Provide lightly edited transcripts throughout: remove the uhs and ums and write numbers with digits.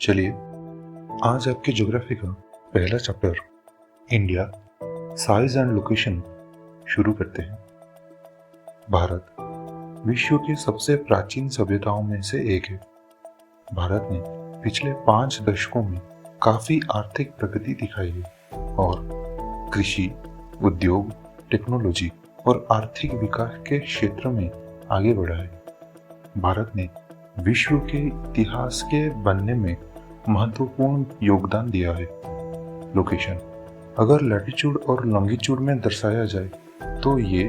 चलिए आज आपके ज्योग्राफी का पहला chapter India size and location शुरू करते हैं। भारत विश्व की सबसे प्राचीन सभ्यताओं में से एक है। भारत ने पिछले 5 दशकों में काफी आर्थिक प्रगति दिखाई है और कृषि, उद्योग, टेक्नोलॉजी और आर्थिक विकास के क्षेत्र में आगे बढ़ा है। भारत ने विश्व के इतिहास के बनने में महत्वपूर्ण योगदान दिया है। लोकेशन अगर लैटिट्यूड और लॉन्गिट्यूड में दर्शाया जाए तो ये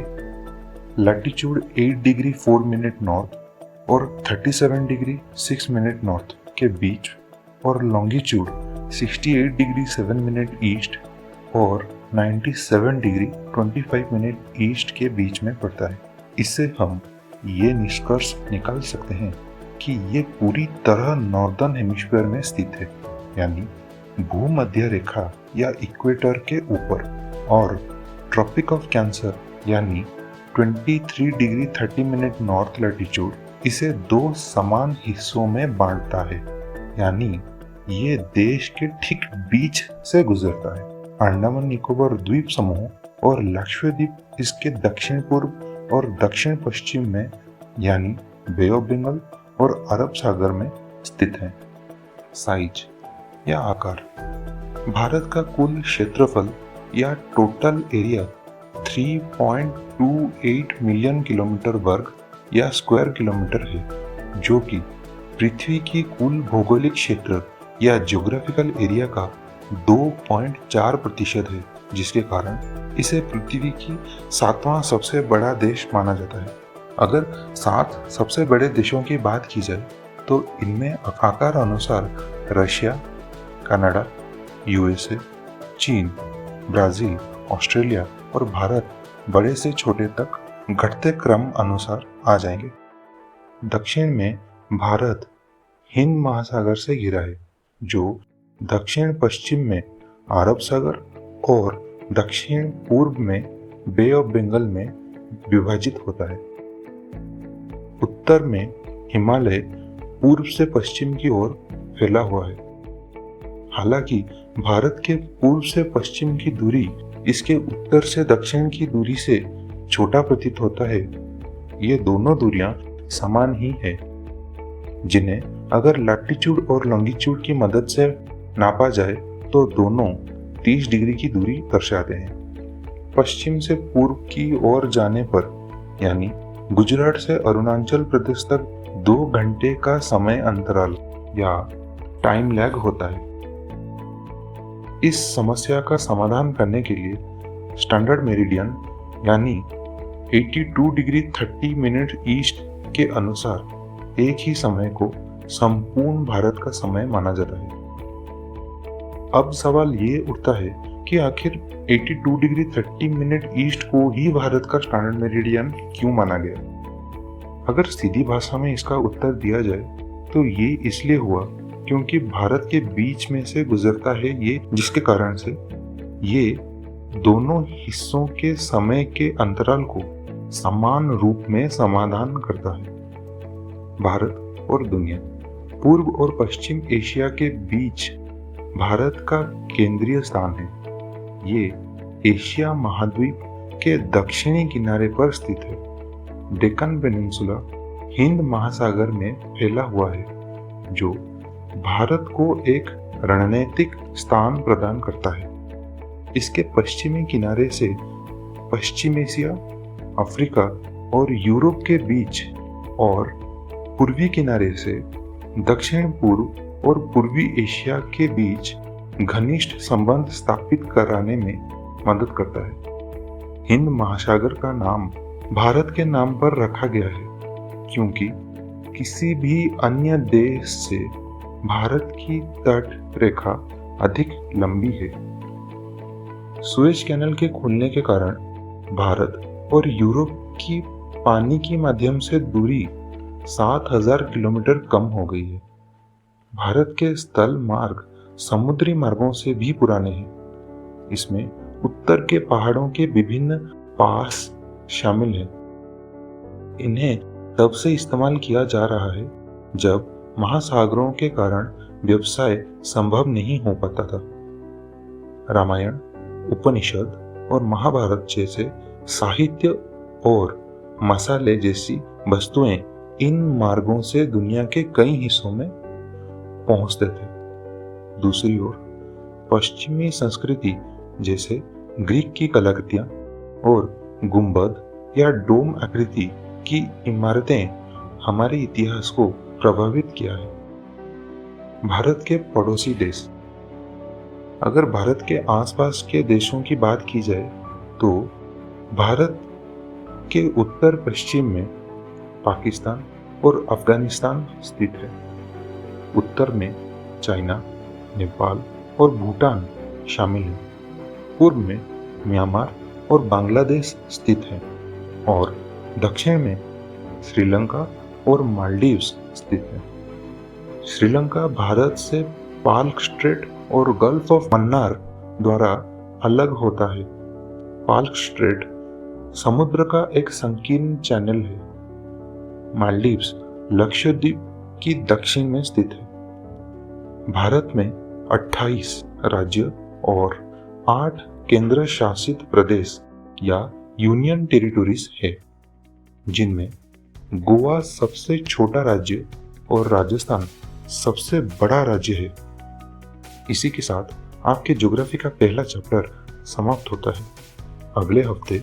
लैटिट्यूड 8 डिग्री 4 मिनट नॉर्थ और 37 डिग्री 6 मिनट नॉर्थ के बीच और लॉन्गिट्यूड 68 डिग्री 7 मिनट ईस्ट और 97 डिग्री 25 मिनट ईस्ट के बीच में पड़ता है। इससे हम ये निष्कर्ष निकाल सकते हैं कि ये पूरी तरह नॉर्दर्न हेमिस्फीयर में स्थित है, यानी भूमध्य रेखा या इक्वेटर के ऊपर, और ट्रॉपिक ऑफ कैंसर यानी 23 डिग्री 30 मिनट नॉर्थ लैटिट्यूड इसे 2 समान हिस्सों में बांटता है, यानी ये देश के ठीक बीच से गुजरता है। अंडमान निकोबार द्वीप समूह और लक्षद्वीप इसके दक्षिण पूर्व और दक्षिण पश्चिम में यानी बे ऑफ बंगाल और अरब सागर में स्थित है। साइज या आकार भारत का कुल क्षेत्रफल या टोटल एरिया 3.28 मिलियन किलोमीटर वर्ग या स्क्वायर किलोमीटर है, जो कि पृथ्वी की कुल भौगोलिक क्षेत्र या ज्योग्राफिकल एरिया का 2.4% है, जिसके कारण इसे पृथ्वी की 7वां सबसे बड़ा देश माना जाता है। अगर 7 सबसे बड़े देशों की बात की जाए तो इनमें आकार अनुसार रशिया, कनाडा, यूएसए, चीन, ब्राजील, ऑस्ट्रेलिया और भारत बड़े से छोटे तक घटते क्रम अनुसार आ जाएंगे। दक्षिण में भारत हिंद महासागर से घिरा है, जो दक्षिण पश्चिम में अरब सागर और दक्षिण पूर्व में बे ऑफ बंगाल में विभाजित होता है। उत्तर में हिमालय पूर्व से पश्चिम की ओर फैला हुआ है। हालांकि भारत के पूर्व से पश्चिम की दूरी इसके उत्तर से दक्षिण की दूरी से छोटा प्रतीत होता है। ये दोनों दूरियां समान ही है, जिन्हें अगर लैटिट्यूड और लॉन्गिट्यूड की मदद से नापा जाए तो दोनों 30 डिग्री की दूरी दर्शाते हैं। पश्चिम से पूर्व की ओर जाने पर यानी गुजरात से अरुणाचल प्रदेश तक 2 घंटे का समय अंतराल या टाइम लैग होता है। इस समस्या का समाधान करने के लिए स्टैंडर्ड मेरिडियन यानी 82 डिग्री 30 मिनट ईस्ट के अनुसार एक ही समय को संपूर्ण भारत का समय माना जाता है। अब सवाल ये उठता है कि आखिर 82 डिग्री 30 मिनट ईस्ट को ही भारत का स्टैंडर्ड मेरिडियन क्यों माना गया? अगर सीधी भाषा में इसका उत्तर दिया जाए तो ये इसलिए हुआ क्योंकि भारत के बीच में से गुजरता है ये, जिसके कारण से ये दोनों हिस्सों के समय के अंतराल को समान रूप में समाधान करता है। भारत और दुनिया पूर्व और पश्चिम एशिया के बीच भारत का केंद्रीय स्थान है। ये एशिया महाद्वीप के दक्षिणी किनारे पर स्थित है। डेक्कन पेनिनसुला हिंद महासागर में फैला हुआ है, जो भारत को एक रणनीतिक स्थान प्रदान करता है। इसके पश्चिमी किनारे से पश्चिम एशिया, अफ्रीका और यूरोप के बीच और पूर्वी किनारे से दक्षिण पूर्व और पूर्वी एशिया के बीच घनिष्ठ संबंध स्थापित कराने में मदद करता है। हिंद महासागर का नाम भारत के नाम पर रखा गया है क्योंकि किसी भी अन्य देश से भारत की तट रेखा अधिक लंबी है। सुएज कैनाल के खुलने के कारण भारत और यूरोप की पानी के माध्यम से दूरी 7000 किलोमीटर कम हो गई है। भारत के स्थल मार्ग समुद्री मार्गों से भी पुराने हैं। इसमें उत्तर के पहाड़ों के विभिन्न पास शामिल हैं। इन्हें तब से इस्तेमाल किया जा रहा है जब महासागरों के कारण व्यवसाय संभव नहीं हो पाता था। रामायण, उपनिषद और महाभारत जैसे साहित्य और मसाले जैसी वस्तुएं इन मार्गों से दुनिया के कई हिस्सों में पहुंचते थे। दूसरी ओर पश्चिमी संस्कृति जैसे ग्रीक की कलाकृतियां और गुंबद या डोम आकृति की इमारतें हमारे इतिहास को प्रभावित किया है। भारत के पड़ोसी देश। अगर भारत के आसपास के देशों की बात की जाए तो भारत के उत्तर पश्चिम में पाकिस्तान और अफगानिस्तान स्थित है। उत्तर में चाइना, नेपाल और भूटान शामिल हैं। पूर्व में म्यांमार और बांग्लादेश स्थित हैं और दक्षिण में श्रीलंका और मालदीव्स स्थित हैं। श्रीलंका भारत से पाल्क स्ट्रेट और गल्फ ऑफ मन्नार द्वारा अलग होता है। पाल्क स्ट्रेट समुद्र का एक संकीर्ण चैनल है। मालदीव्स लक्षद्वीप की दक्षिण में स्थित है। भारत में 28 राज्य और 8 केंद्र शासित प्रदेश या यूनियन टेरिटोरीज है, जिनमें गोवा सबसे छोटा राज्य और राजस्थान सबसे बड़ा राज्य है। इसी के साथ आपके ज्योग्राफी का पहला चैप्टर समाप्त होता है। अगले हफ्ते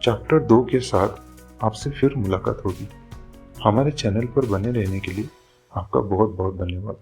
चैप्टर 2 के साथ आपसे फिर मुलाकात होगी। हमारे चैनल पर बने रहने के लिए आपका बहुत बहुत धन्यवाद।